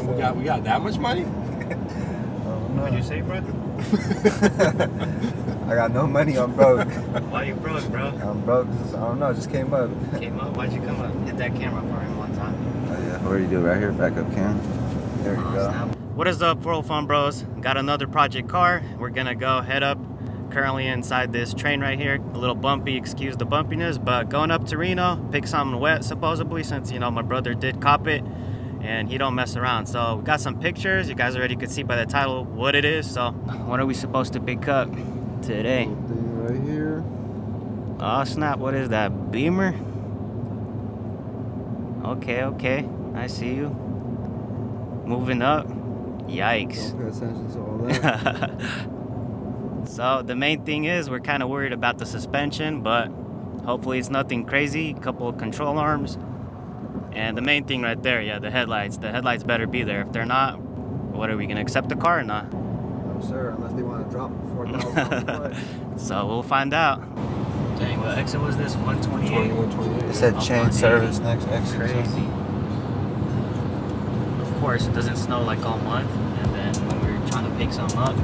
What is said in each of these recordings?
We got that much money? What'd you say, bro? I got no money. I'm broke. Why you broke, bro? I'm broke. I don't know. Just came up. Came up? Why'd you come up? Hit that camera for him one time. Oh yeah. What do you do right here? Back up cam. There you go. Snap. What is up, World Fun Bros? Got another project car. We're gonna go head up. Currently inside this train right here. A little bumpy, excuse the bumpiness, but going up to Reno, pick something wet supposedly, since, you know, my brother did cop it and he don't mess around. So we got some pictures. You guys already could see by the title what it is. So what are we supposed to pick up today? Thing right here. Oh snap, what is that? Beamer? Okay, I see you. Moving up. Yikes. Don't pay attention to all that. So the main thing is we're kind of worried about the suspension, but hopefully it's nothing crazy. A couple of control arms. And the main thing right there, yeah, the headlights. The headlights better be there. If they're not, what are we going to accept the car or not? No sir, unless they want to drop $4,000. So we'll find out. Dang, what exit was this? 128? 128. It said chain service next exit. Crazy. Of course, it doesn't snow like all month. And then when we were trying to pick something up,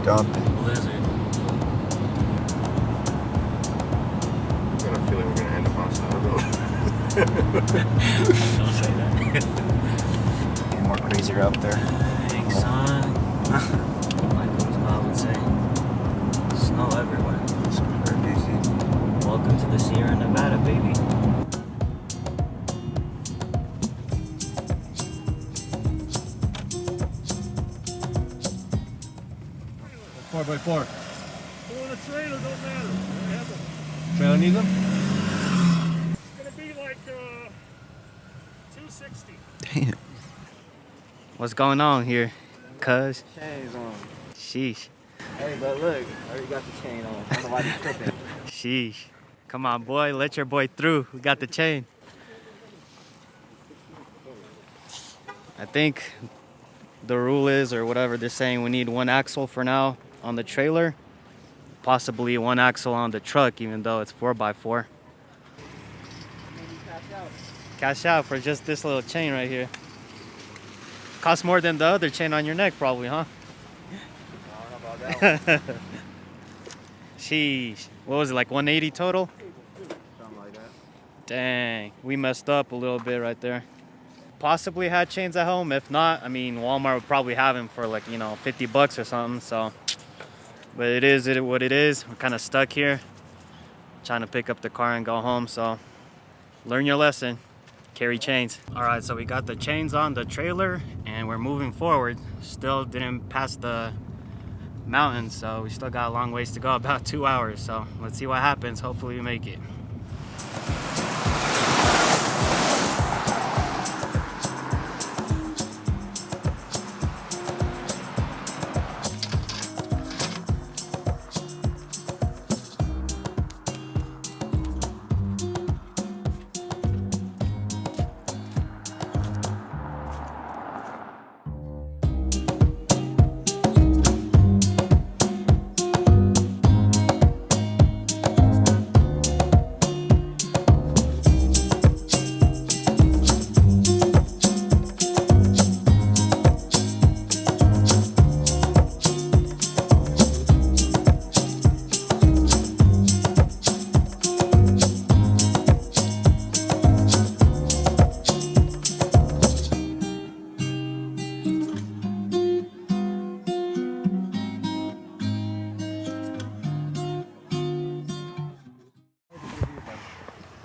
Dumping. blizzard. I got a feeling we're gonna end up on side road. Don't say that. Get more crazier up there. Dang, son. Like those guys would say. Snow everywhere. It's crazy. Welcome to the Sierra Nevada, baby. 4x4. Well, the trailer don't matter. Trailer needs them? It's gonna be like 260. Damn. What's going on here, cuz? Chains on. Sheesh. Hey, but look, I already got the chain on. I don't know why you're tripping. Sheesh. Come on, boy. Let your boy through. We got the chain. I think the rule is, or whatever they're saying, we need one axle for now on the trailer. Possibly one axle on the truck, even though it's 4x4. Cash out for just this little chain right here. Costs more than the other chain on your neck, probably, huh? I don't know about that one. Sheesh. What was it, like 180 total? Something like that. Dang, we messed up a little bit right there. Possibly had chains at home. If not, I mean, Walmart would probably have them for like, you know, 50 bucks or something. So, but it is what it is. We're kind of stuck here, trying to pick up the car and go home. So, learn your lesson. Carry chains. All right, so we got the chains on the trailer and we're moving forward. Still didn't pass the mountains, so we still got a long ways to go, about 2 hours. So let's see what happens. Hopefully we make it.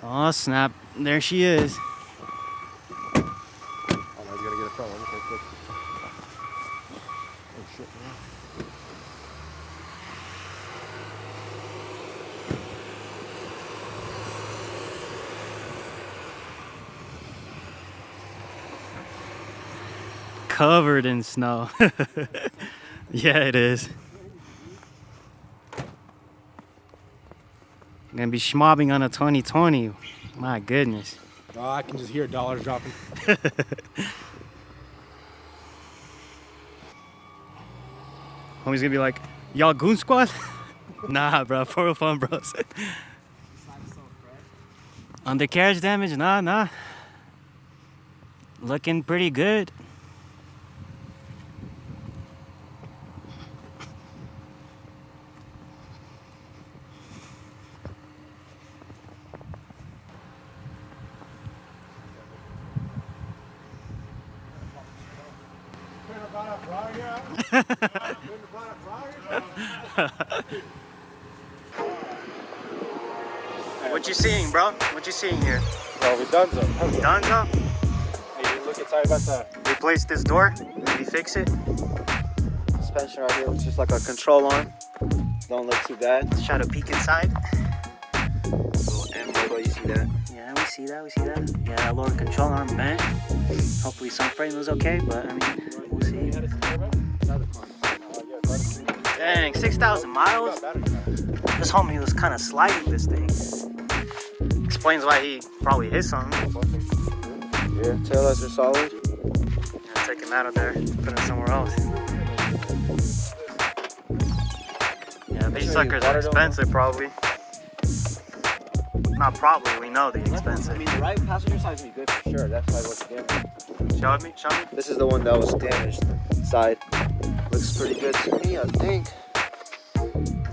Oh snap, there she is. Oh, no, you gotta get a front one. Okay, quick. Oh, shit, man. Covered in snow. Yeah, it is. Gonna be schmobbing on a 2020. My goodness. Oh, I can just hear dollars dropping. Homie's gonna be like, y'all goon squad? Nah, bro, for fun, bros. Undercarriage damage? Nah. Looking pretty good. What you seeing, bro? What you seeing here? Well, we done so. Dunzo? Hey, look inside about that. Replace this door? Maybe fix it? Suspension right here looks just like a control arm. Don't look too bad. Let's try to peek inside. Little M logo, you see that? Yeah, we see that, we see that. Yeah, that lower control arm bent. Hopefully some frame was okay, but I mean, we'll see. Dang, 6,000 miles? This homie was kind of sliding this thing. Explains why he probably hit something. Yeah, tail lights are solid. Yeah, take him out of there, put him somewhere else. Yeah, these suckers are expensive probably. Not probably, we know they're expensive. I mean, the right passenger side is good for sure. That's why what's damaged. Show me, show me. This is the one that was damaged. Side looks pretty good to me, I think.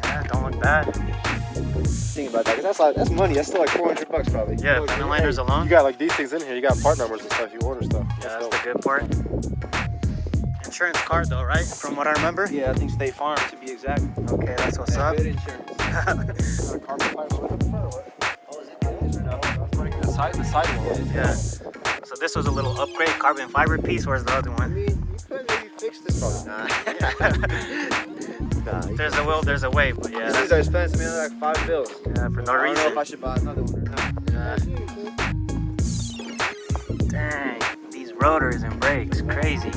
Yeah, don't look bad. Think about that, because that's money. That's still like $400 probably. Yeah, fender liners alone. You got like these things in here. You got part numbers and stuff. You order stuff. Yeah, that's the good part. Insurance card though, right? From what I remember? Yeah, I think State Farm to be exact. Okay, that's what's up. Good insurance. Carbon fiber with it or what? Oh, is it good or no? That's pretty good. The side one. Yeah. So this was a little upgrade, carbon fiber piece. Where's the other I one? mean, you could maybe fix this probably. Nah, There's a will, there's a way, but yeah. these things are expensive, man. They're like $5. Yeah, for no I don't know reason. if I should buy another one or not. Dang, these rotors and brakes, crazy.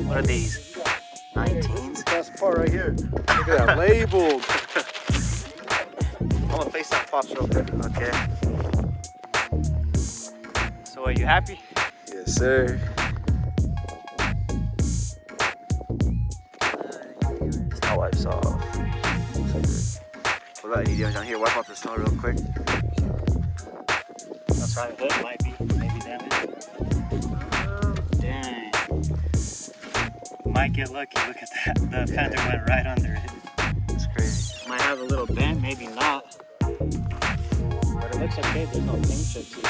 What are these? 19s? Best part right here. Look at that labeled. I'm gonna face that pops real quick. Okay. So are you happy? Yes, sir. That wipes off. What about you doing down here? Wipe off the snow real quick. That's right, hood might be maybe damaged. Dang. Might get lucky, look at that. The fender went right under it. That's crazy. Might have a little bend, maybe not. But it looks okay, there's no paint chips here.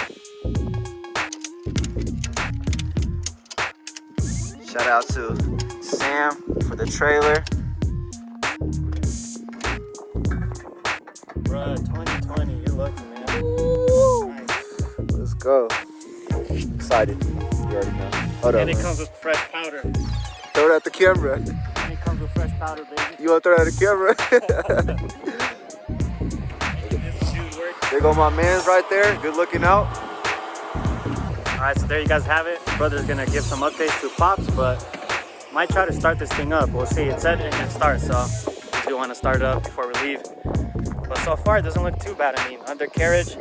Shout out to Sam for the trailer. Bruh, 2020, you're lucky, man. Nice. Let's go. Excited. You already know. Hold And up. it comes with fresh powder. Throw it at the camera. And it comes with fresh powder, baby. You want to throw it at the camera? This dude works. There go my mans right there. Good looking out. Alright, so there you guys have it. Brother's gonna give some updates to Pops, but might try to start this thing up. We'll see. It said it can start, so we do want to start it up before we leave. But so far, it doesn't look too bad. I mean, undercarriage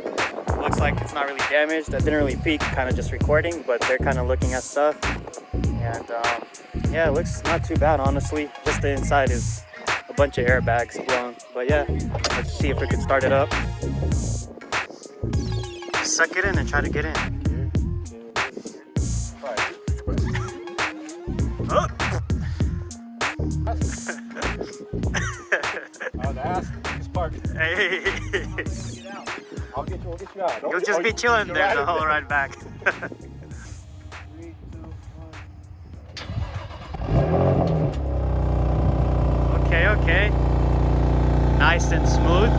looks like it's not really damaged. I didn't really peek, kind of just recording, but they're kind of looking at stuff. And yeah, it looks not too bad, honestly. Just the inside is a bunch of airbags blown. But yeah, let's see if we can start it up. Suck it in and try to get in. Oh. The ass is parked. Hey. We'll get you out. You'll just be chilling there the whole ride back. 3, 2, 1. Okay, okay. Nice and smooth.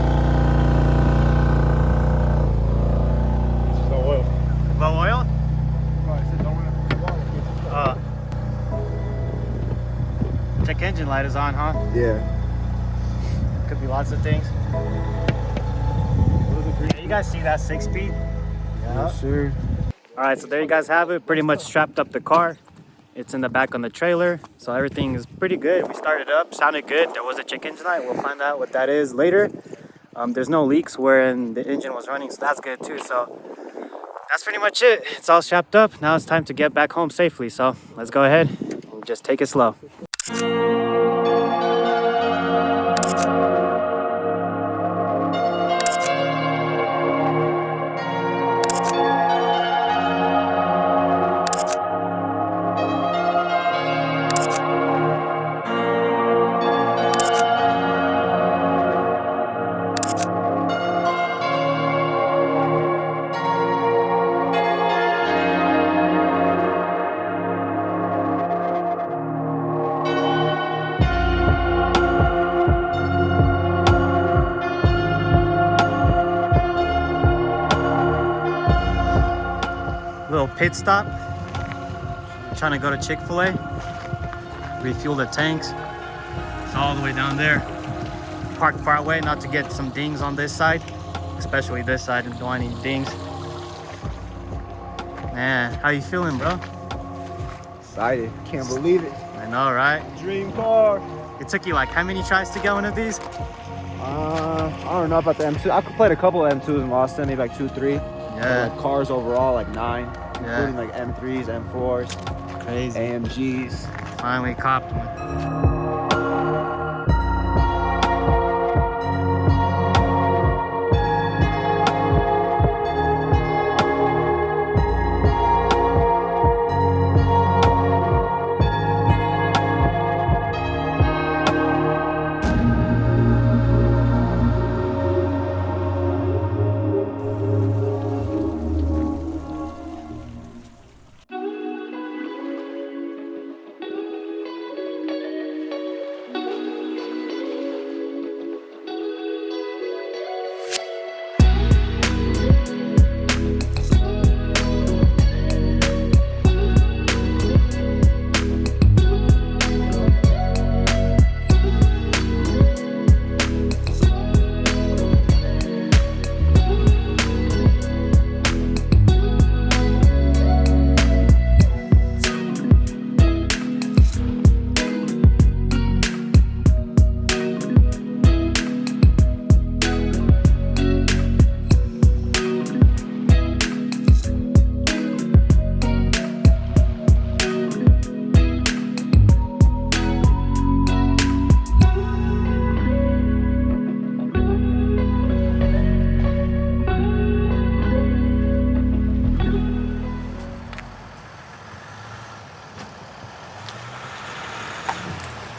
This is no oil. Low oil? No, I said don't run Check engine light is on, huh? Yeah. Could be lots of things. You guys see that 6-speed? Yeah. Sure. All right, so there you guys have it. Pretty much strapped up the car. It's in the back on the trailer, so everything is pretty good. We started up, sounded good. There was a check engine light. We'll find out what that is later. There's no leaks wherein the engine was running, so that's good too. So that's pretty much it. It's all strapped up. Now it's time to get back home safely. So let's go ahead and just take it slow. pit stop. Trying to go to Chick-fil-A. Refuel the tanks. It's all the way down there. Parked far away, not to get some dings on this side. Especially this side, don't want any dings. Man, how you feeling, bro? Excited. Can't believe it. I know, right? Dream car. It took you like how many tries to get one of these? I don't know about the M2. I played a couple of M2s in Austin, maybe like 2, 3. Yeah. Like cars overall, like 9, Yeah. including like M3s, M4s, Crazy. AMGs. Finally copped one.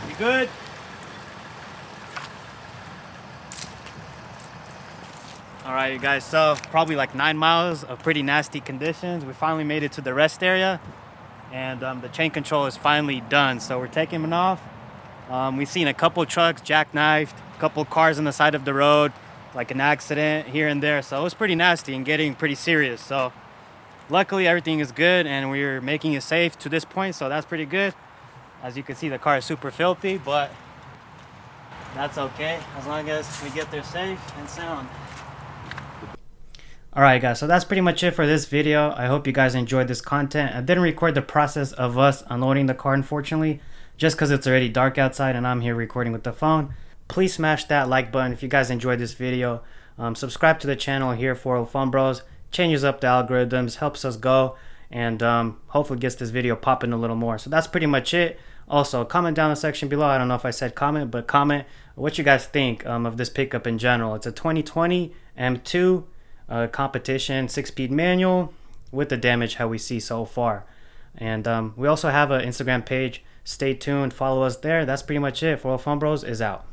You good? All right, you guys, so probably like 9 miles of pretty nasty conditions. We finally made it to the rest area, and the chain control is finally done. So we're taking it off. We've seen a couple trucks jackknifed, a couple cars on the side of the road, like an accident here and there. So it was pretty nasty and getting pretty serious. So luckily everything is good and we're making it safe to this point. So that's pretty good. As you can see, the car is super filthy, but that's okay as long as we get there safe and sound. Alright guys, so that's pretty much it for this video. I hope you guys enjoyed this content. I didn't record the process of us unloading the car, unfortunately, just because it's already dark outside and I'm here recording with the phone. Please smash that like button if you guys enjoyed this video. Subscribe to the channel here for Fun Bros. Changes up the algorithms, helps us go, and hopefully gets this video popping a little more. So that's pretty much it. Also, comment down in the section below. I don't know if I said comment, but comment what you guys think of this pickup in general. It's a 2020 M2 competition 6-speed manual with the damage how we see so far. And we also have an Instagram page. Stay tuned, follow us there. That's pretty much it. For Fun Bros is out.